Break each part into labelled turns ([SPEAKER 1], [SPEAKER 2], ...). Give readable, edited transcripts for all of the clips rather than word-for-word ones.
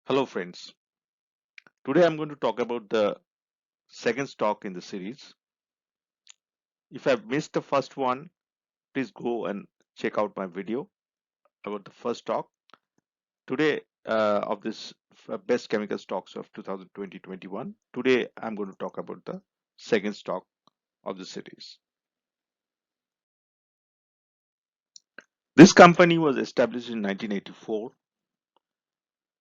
[SPEAKER 1] Hello friends, today I'm going to talk about the second stock in the series. If I've missed the first one, please go and check out my video about the first stock. Today of this best chemical stocks of 2020-21. Today I'm going to talk about the second stock of the series. This company was established in 1984.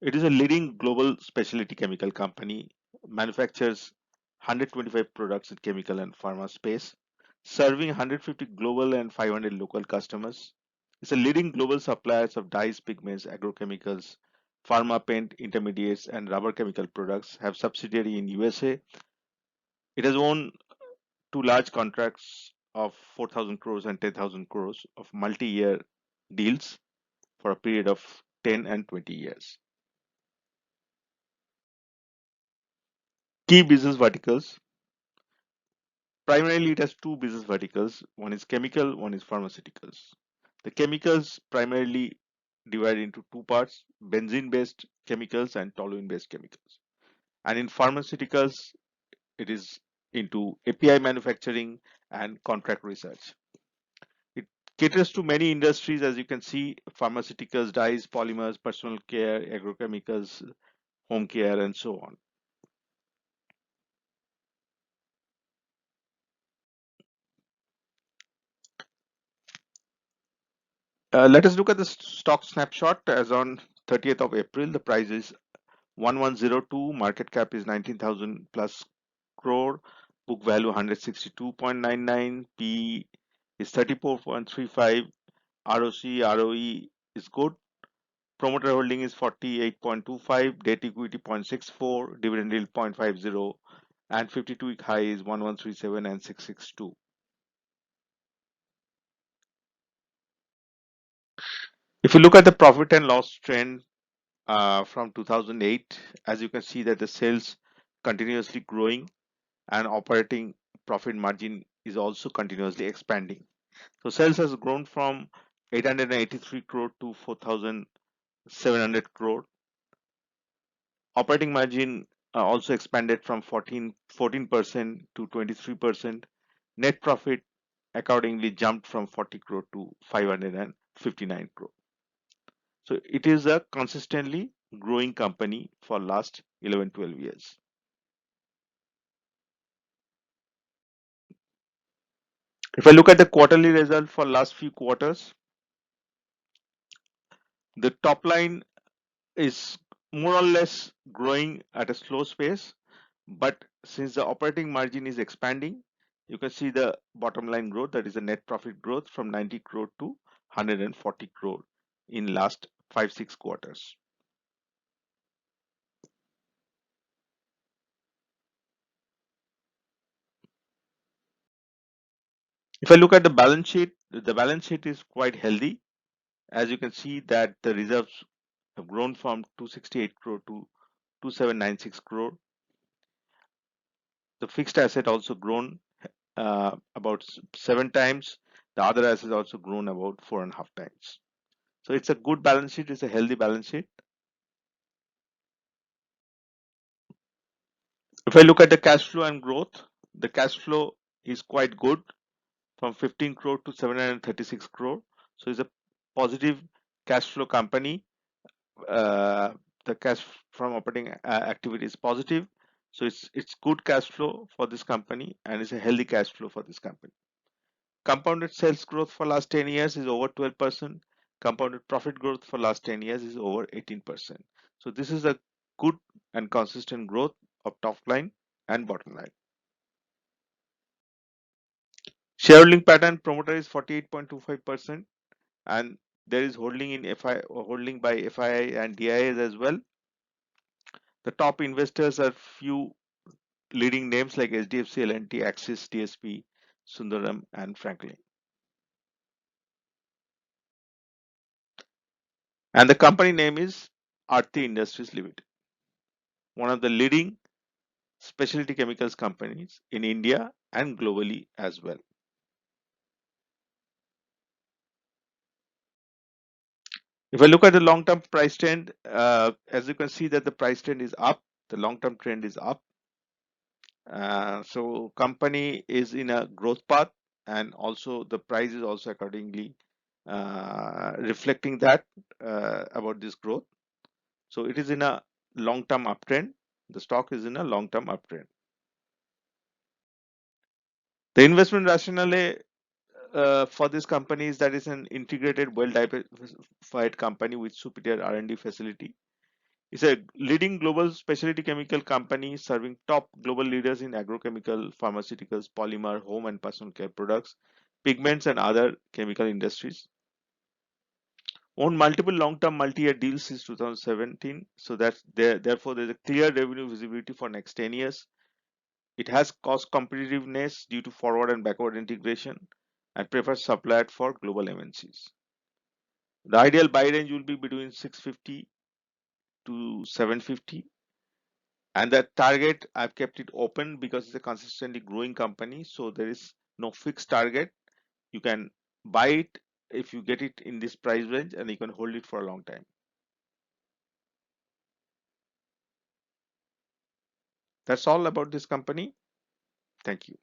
[SPEAKER 1] It is a leading global specialty chemical company, manufactures 125 products in chemical and pharma space, serving 150 global and 500 local customers. It's a leading global suppliers of dyes, pigments, agrochemicals, pharma paint, intermediates, and rubber chemical products. Have subsidiary in USA. It has won two large contracts of 4,000 crores and 10,000 crores of multi-year deals for a period of 10 and 20 years. Key business verticals. Primarily, it has two business verticals. One is chemical, one is pharmaceuticals. The chemicals primarily divided into two parts: benzene-based chemicals and toluene-based chemicals. And in pharmaceuticals, it is into API manufacturing and contract research. It caters to many industries, as you can see: pharmaceuticals, dyes, polymers, personal care, agrochemicals, home care, and so on. Let us look at the stock snapshot as on 30th of April. The price is 1102, market cap is 19,000 plus crore, book value 162.99, P is 34.35, ROC, ROE is good, promoter holding is 48.25, debt equity 0.64, dividend yield 0.50, and 52-week high is 1137 and 662. If you look at the profit and loss trend from 2008, as you can see that the sales continuously growing and operating profit margin is also continuously expanding. So sales has grown from 883 crore to 4,700 crore. Operating margin also expanded from 14% to 23%. Net profit accordingly jumped from 40 crore to 559 crore. So it is a consistently growing company for last 11-12 years. If I look at the quarterly result for last few quarters, the top line is more or less growing at a slow pace, but since the operating margin is expanding, you can see the bottom line growth, that is the net profit growth, from 90 crore to 140 crore in last 5-6 quarters. If I look at the balance sheet is quite healthy. As you can see that the reserves have grown from 268 crore to 2796 crore. The fixed asset also grown about 7 times. The other assets also grown about 4.5 times. So it's a good balance sheet. It's a healthy balance sheet. If I look at the cash flow and growth, the cash flow is quite good, from 15 crore to 736 crore. So it's a positive cash flow company. Uh, the cash from operating activity is positive. So it's good cash flow for this company, and it's a healthy cash flow for this company. Compounded sales growth for last 10 years is over 12%. Compounded profit growth for last 10 years is over 18%. So this is a good and consistent growth of top line and bottom line. Shareholding pattern: promoter is 48.25%, and there is holding in FI, holding by FII and DIAs as well. The top investors are few leading names like HDFC, L&T, Axis, TSP, Sundaram, and Franklin. And the company name is Aarti Industries Limited, one of the leading specialty chemicals companies in India and globally as well. If I look at the long-term price trend, as you can see that the price trend is up, the long-term trend is up. So company is in a growth path, and also the price is also accordingly reflecting that about this growth. So it is in a long-term uptrend. The stock is in a long-term uptrend. The investment rationale for this company is that it's an integrated, well-diversified company with superior R&D facility. It's a leading global specialty chemical company serving top global leaders in agrochemical, pharmaceuticals, polymer, home and personal care products, pigments, and other chemical industries. Owned multiple long-term multi-year deals since 2017, so that's there. Therefore, there's a clear revenue visibility for next 10 years. It has cost competitiveness due to forward and backward integration and prefers supplier for global MNCs. The ideal buy range will be between 650 to 750, and that target I've kept it open because it's a consistently growing company, so there is no fixed target. You can buy it if you get it in this price range, and you can hold it for a long time. That's all about this company. Thank you.